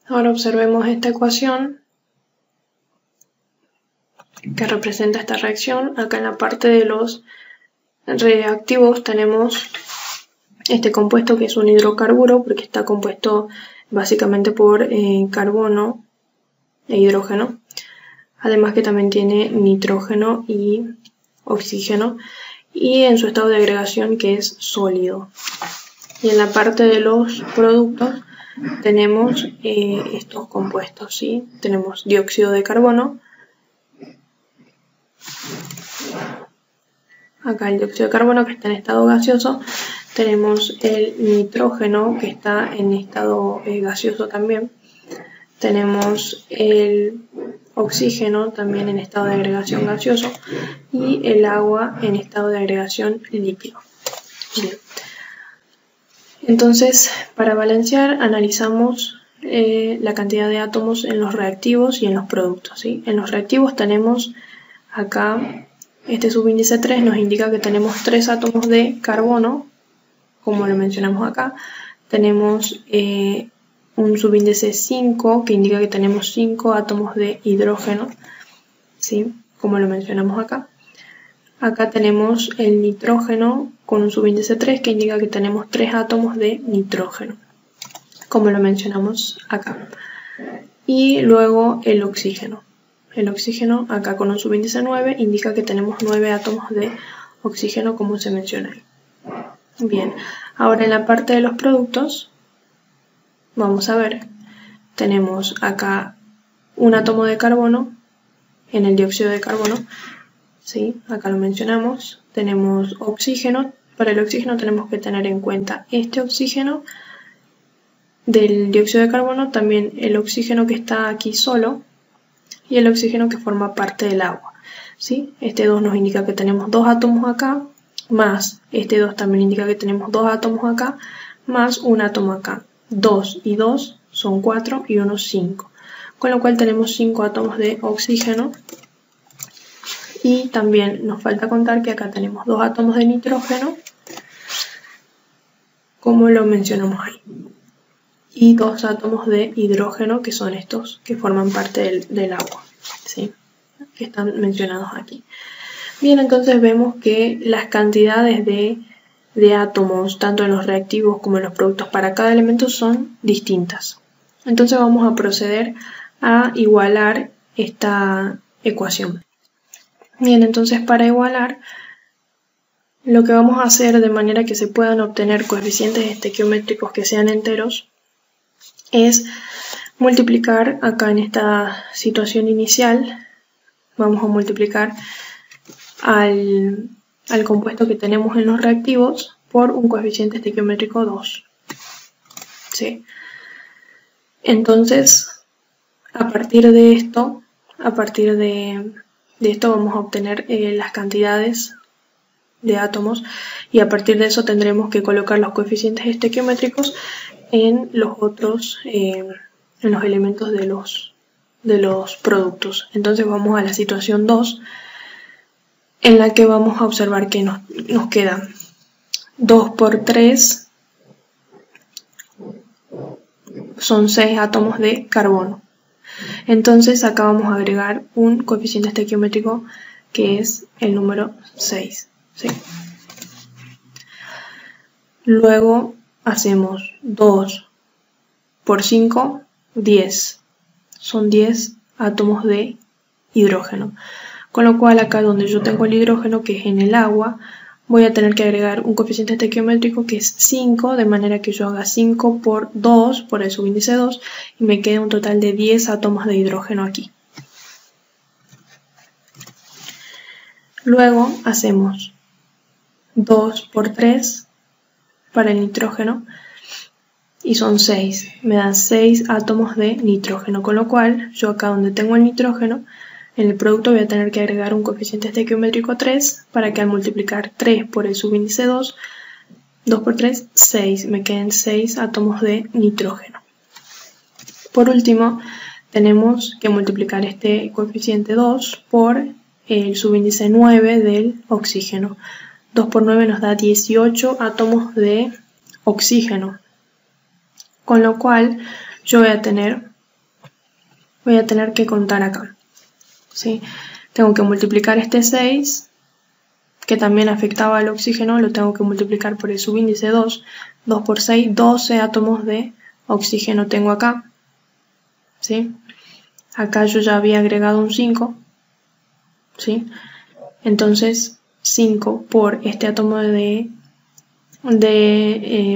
Ahora observemos esta ecuación que representa esta reacción. Acá en la parte de los reactivos tenemos este compuesto que es un hidrocarburo porque está compuesto básicamente por carbono e hidrógeno. Además que también tiene nitrógeno y oxígeno y en su estado de agregación que es sólido. Y en la parte de los productos tenemos estos compuestos, ¿sí? Tenemos dióxido de carbono. Acá el dióxido de carbono que está en estado gaseoso. Tenemos el nitrógeno que está en estado gaseoso también. Tenemos el oxígeno también en estado de agregación gaseoso y el agua en estado de agregación líquido. Bien. Entonces, para balancear analizamos la cantidad de átomos en los reactivos y en los productos, ¿sí? En los reactivos tenemos acá, este subíndice 3 nos indica que tenemos 3 átomos de carbono, como lo mencionamos acá. Tenemos un subíndice 5 que indica que tenemos 5 átomos de hidrógeno, ¿sí? Como lo mencionamos acá. Acá tenemos el nitrógeno con un subíndice 3 que indica que tenemos 3 átomos de nitrógeno, como lo mencionamos acá. Y luego el oxígeno. El oxígeno acá con un subíndice 9 indica que tenemos 9 átomos de oxígeno como se menciona ahí. Bien, ahora en la parte de los productos vamos a ver, tenemos acá un átomo de carbono en el dióxido de carbono, ¿sí? Acá lo mencionamos. Tenemos oxígeno. Para el oxígeno tenemos que tener en cuenta este oxígeno del dióxido de carbono, también el oxígeno que está aquí solo y el oxígeno que forma parte del agua, ¿sí? Este 2 nos indica que tenemos 2 átomos acá, más este 2 también indica que tenemos 2 átomos acá, más un átomo acá. 2 y 2 son 4 y 1 5, con lo cual tenemos 5 átomos de oxígeno. Y también nos falta contar que acá tenemos 2 átomos de nitrógeno, como lo mencionamos ahí, y 2 átomos de hidrógeno, que son estos que forman parte del agua, ¿sí? Que están mencionados aquí. Bien, entonces vemos que las cantidades de átomos, tanto en los reactivos como en los productos para cada elemento, son distintas. Entonces vamos a proceder a igualar esta ecuación. Bien, entonces para igualar, lo que vamos a hacer de manera que se puedan obtener coeficientes estequiométricos que sean enteros es multiplicar acá en esta situación inicial, vamos a multiplicar al compuesto que tenemos en los reactivos por un coeficiente estequiométrico 2. ¿Sí? Entonces, a partir de esto vamos a obtener las cantidades de átomos y a partir de eso tendremos que colocar los coeficientes estequiométricos en los otros, en los elementos de los productos. Entonces vamos a la situación 2, en la que vamos a observar que nos quedan 2 por 3 son 6 átomos de carbono. Entonces acá vamos a agregar un coeficiente estequiométrico que es el número 6. ¿Sí? Luego hacemos 2 por 5, 10. Son 10 átomos de hidrógeno. Con lo cual acá donde yo tengo el hidrógeno, que es en el agua, voy a tener que agregar un coeficiente estequiométrico que es 5, de manera que yo haga 5 por 2, por el subíndice 2, y me quede un total de 10 átomos de hidrógeno aquí. Luego hacemos 2 por 3 para el nitrógeno, y son 6. Me dan 6 átomos de nitrógeno, con lo cual yo acá donde tengo el nitrógeno, en el producto voy a tener que agregar un coeficiente estequiométrico 3 para que al multiplicar 3 por el subíndice 2, 2 por 3, 6. Me queden 6 átomos de nitrógeno. Por último, tenemos que multiplicar este coeficiente 2 por el subíndice 9 del oxígeno. 2 por 9 nos da 18 átomos de oxígeno. Con lo cual yo voy a tener voy a tener que contar acá, ¿sí? Tengo que multiplicar este 6, que también afectaba al oxígeno, lo tengo que multiplicar por el subíndice 2. 2 por 6, 12 átomos de oxígeno tengo acá, ¿sí? Acá yo ya había agregado un 5, ¿sí? Entonces 5 por este átomo de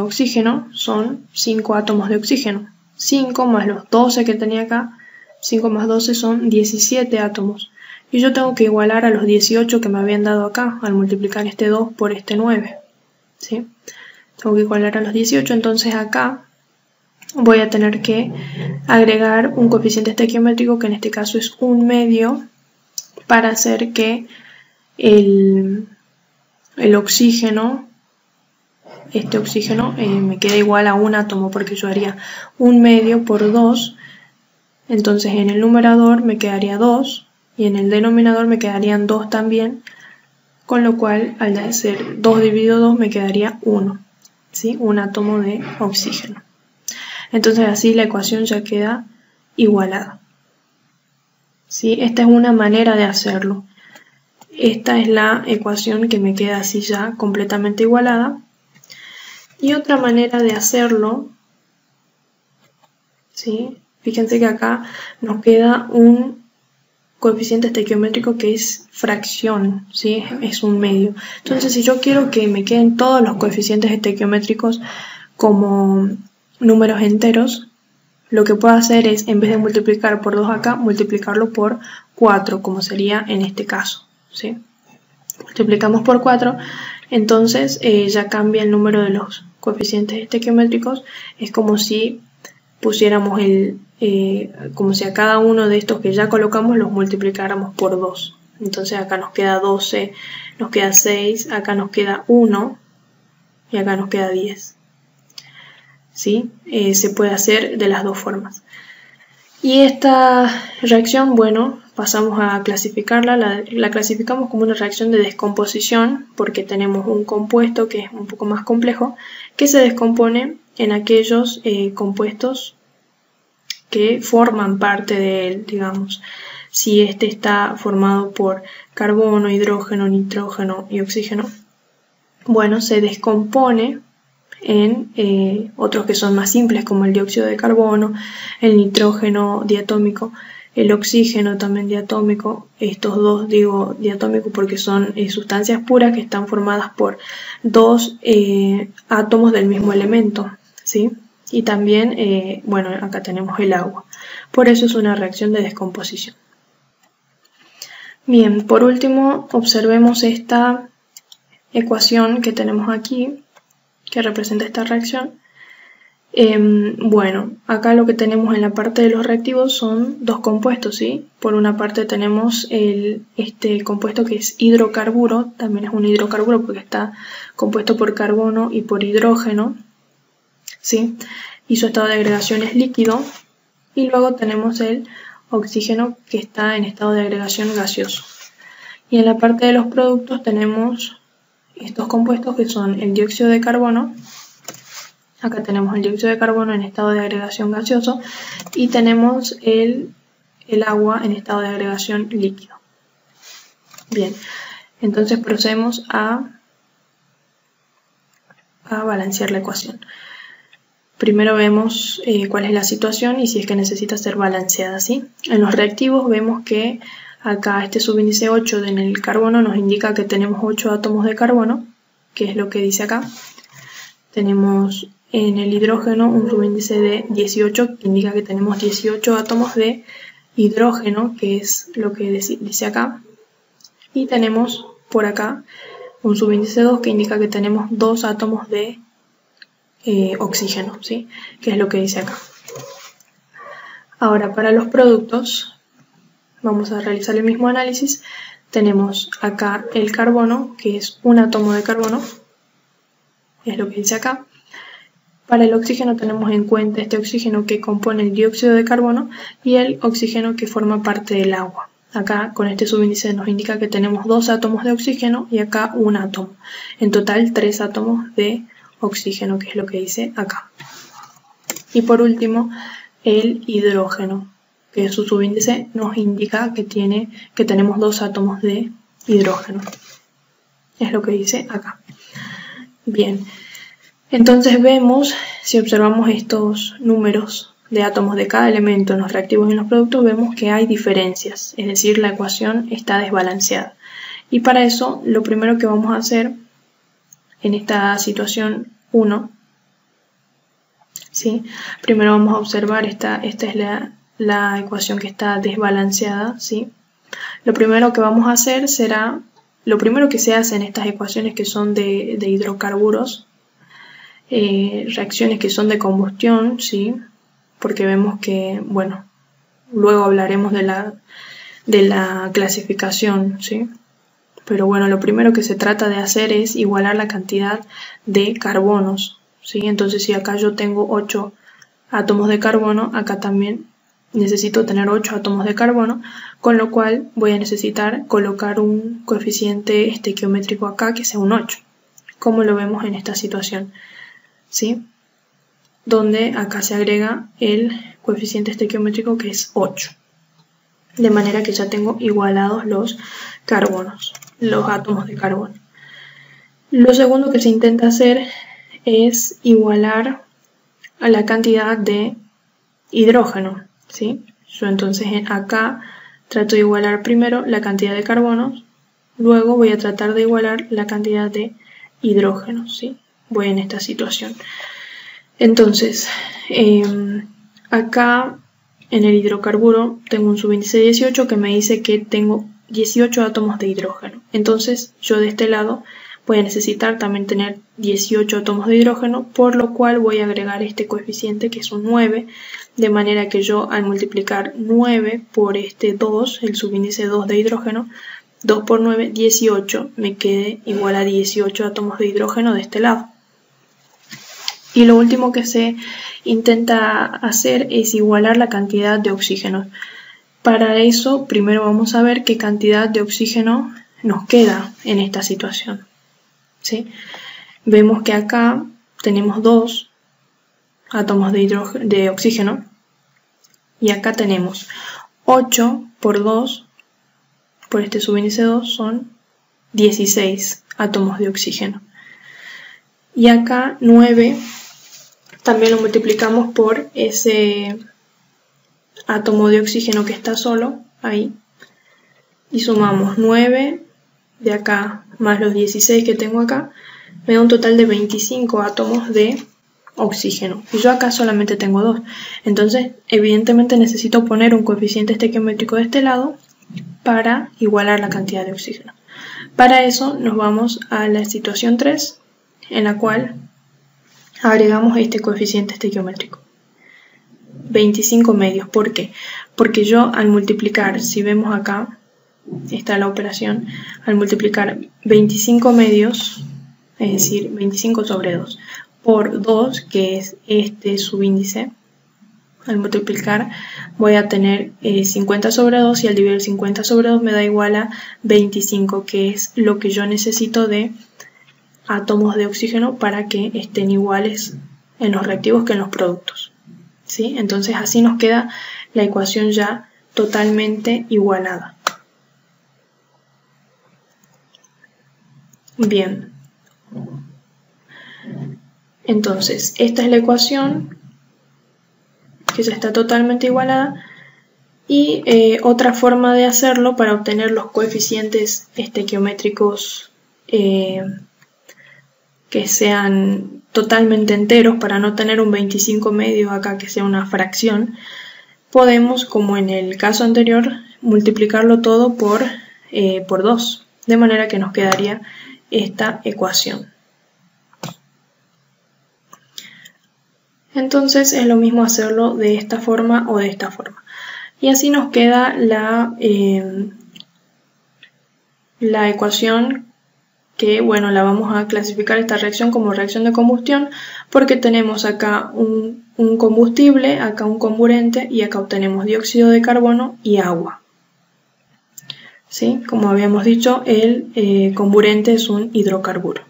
oxígeno son 5 átomos de oxígeno. 5 más los 12 que tenía acá, 5 más 12 son 17 átomos. Y yo tengo que igualar a los 18 que me habían dado acá, al multiplicar este 2 por este 9, ¿sí? Tengo que igualar a los 18, entonces acá voy a tener que agregar un coeficiente estequiométrico, que en este caso es 1/2, para hacer que el oxígeno, este oxígeno, me quede igual a un átomo, porque yo haría 1/2 por 2, entonces en el numerador me quedaría 2 y en el denominador me quedarían 2 también, con lo cual al hacer 2 dividido 2 me quedaría 1, ¿sí? Un átomo de oxígeno. Entonces así la ecuación ya queda igualada, ¿sí? Esta es una manera de hacerlo. Esta es la ecuación que me queda así ya completamente igualada. Y otra manera de hacerlo, ¿sí? Fíjense que acá nos queda un coeficiente estequiométrico que es fracción, ¿sí? Es 1/2. Entonces, si yo quiero que me queden todos los coeficientes estequiométricos como números enteros, lo que puedo hacer es, en vez de multiplicar por 2 acá, multiplicarlo por 4, como sería en este caso, ¿sí? Multiplicamos por 4, entonces ya cambia el número de los coeficientes estequiométricos. Es como si pusiéramos como si a cada uno de estos que ya colocamos los multiplicáramos por 2. Entonces acá nos queda 12, nos queda 6, acá nos queda 1 y acá nos queda 10. ¿Sí? Se puede hacer de las dos formas. Y esta reacción, bueno, pasamos a clasificarla. La clasificamos como una reacción de descomposición, porque tenemos un compuesto que es un poco más complejo, que se descompone en aquellos compuestos que forman parte de él, digamos. Si este está formado por carbono, hidrógeno, nitrógeno y oxígeno, bueno, se descompone en otros que son más simples, como el dióxido de carbono, el nitrógeno diatómico, el oxígeno también diatómico. Estos dos digo diatómico porque son sustancias puras que están formadas por dos átomos del mismo elemento, ¿sí? Y también, bueno, acá tenemos el agua. Por eso es una reacción de descomposición. Bien, por último, observemos esta ecuación que tenemos aquí, que representa esta reacción. Bueno, acá lo que tenemos en la parte de los reactivos son dos compuestos, ¿sí? Por una parte tenemos este compuesto que es hidrocarburo, también es un hidrocarburo porque está compuesto por carbono y por hidrógeno, ¿sí? Y su estado de agregación es líquido. Y luego tenemos el oxígeno, que está en estado de agregación gaseoso. Y en la parte de los productos tenemos estos compuestos que son el dióxido de carbono. Acá tenemos el dióxido de carbono en estado de agregación gaseoso y tenemos el agua en estado de agregación líquido. Bien, entonces procedemos a balancear la ecuación. Primero vemos cuál es la situación y si es que necesita ser balanceada, ¿sí? En los reactivos vemos que acá este subíndice 8 en el carbono nos indica que tenemos 8 átomos de carbono, que es lo que dice acá. Tenemos en el hidrógeno un subíndice de 18, que indica que tenemos 18 átomos de hidrógeno, que es lo que dice acá. Y tenemos por acá un subíndice 2 que indica que tenemos 2 átomos de oxígeno, ¿sí? Que es lo que dice acá. Ahora, para los productos, vamos a realizar el mismo análisis. Tenemos acá el carbono, que es un átomo de carbono, es lo que dice acá. Para el oxígeno tenemos en cuenta este oxígeno que compone el dióxido de carbono y el oxígeno que forma parte del agua. Acá con este subíndice nos indica que tenemos 2 átomos de oxígeno y acá un átomo. En total 3 átomos de oxígeno, que es lo que dice acá. Y por último el hidrógeno, que es su subíndice, nos indica que tenemos 2 átomos de hidrógeno. Es lo que dice acá. Bien, entonces vemos, si observamos estos números de átomos de cada elemento en los reactivos y en los productos, vemos que hay diferencias, es decir, la ecuación está desbalanceada. Y para eso, lo primero que vamos a hacer en esta situación 1, ¿sí? Primero vamos a observar, esta es la ecuación que está desbalanceada, ¿sí? Lo primero que vamos a hacer será, lo primero que se hace en estas ecuaciones que son de hidrocarburos, reacciones que son de combustión, ¿sí? Porque vemos que, bueno, luego hablaremos de la clasificación, ¿sí? Pero bueno, lo primero que se trata de hacer es igualar la cantidad de carbonos, ¿sí? Entonces, si acá yo tengo 8 átomos de carbono, acá también necesito tener 8 átomos de carbono, con lo cual voy a necesitar colocar un coeficiente estequiométrico acá que sea un 8, como lo vemos en esta situación, ¿sí? Donde acá se agrega el coeficiente estequiométrico que es 8. De manera que ya tengo igualados los carbonos, los átomos de carbono. Lo segundo que se intenta hacer es igualar a la cantidad de hidrógeno, ¿sí? Yo entonces acá trato de igualar primero la cantidad de carbonos, luego voy a tratar de igualar la cantidad de hidrógeno, ¿sí? Voy en esta situación. Entonces, acá en el hidrocarburo tengo un subíndice 18 que me dice que tengo 18 átomos de hidrógeno. Entonces, yo de este lado voy a necesitar también tener 18 átomos de hidrógeno, por lo cual voy a agregar este coeficiente que es un 9, de manera que yo al multiplicar 9 por este 2, el subíndice 2 de hidrógeno, 2 por 9, 18, me quede igual a 18 átomos de hidrógeno de este lado. Y lo último que se intenta hacer es igualar la cantidad de oxígeno. Para eso, primero vamos a ver qué cantidad de oxígeno nos queda en esta situación, ¿sí? Vemos que acá tenemos 2 átomos de oxígeno y acá tenemos 8 por 2, por este subíndice 2, son 16 átomos de oxígeno. Y acá 9 también lo multiplicamos por ese átomo de oxígeno que está solo ahí y sumamos 9 de acá más los 16 que tengo acá, me da un total de 25 átomos de oxígeno y yo acá solamente tengo 2, entonces evidentemente necesito poner un coeficiente estequiométrico de este lado para igualar la cantidad de oxígeno. Para eso nos vamos a la situación 3, en la cual agregamos este coeficiente estequiométrico, 25 medios. ¿Por qué? Porque yo al multiplicar, si vemos acá, está la operación, al multiplicar 25 medios, es decir, 25 sobre 2, por 2, que es este subíndice, al multiplicar voy a tener 50 sobre 2 y al dividir 50 sobre 2 me da igual a 25, que es lo que yo necesito de átomos de oxígeno para que estén iguales en los reactivos que en los productos, ¿sí? Entonces así nos queda la ecuación ya totalmente igualada. Bien, entonces esta es la ecuación que ya está totalmente igualada y otra forma de hacerlo para obtener los coeficientes estequiométricos que sean totalmente enteros, para no tener un 25 medio acá que sea una fracción, podemos, como en el caso anterior, multiplicarlo todo por 2, de manera que nos quedaría esta ecuación. Entonces es lo mismo hacerlo de esta forma o de esta forma. Y así nos queda la ecuación que, bueno, la vamos a clasificar esta reacción como reacción de combustión porque tenemos acá un combustible, acá un comburente y acá obtenemos dióxido de carbono y agua. ¿Sí? Como habíamos dicho, el comburente es un hidrocarburo.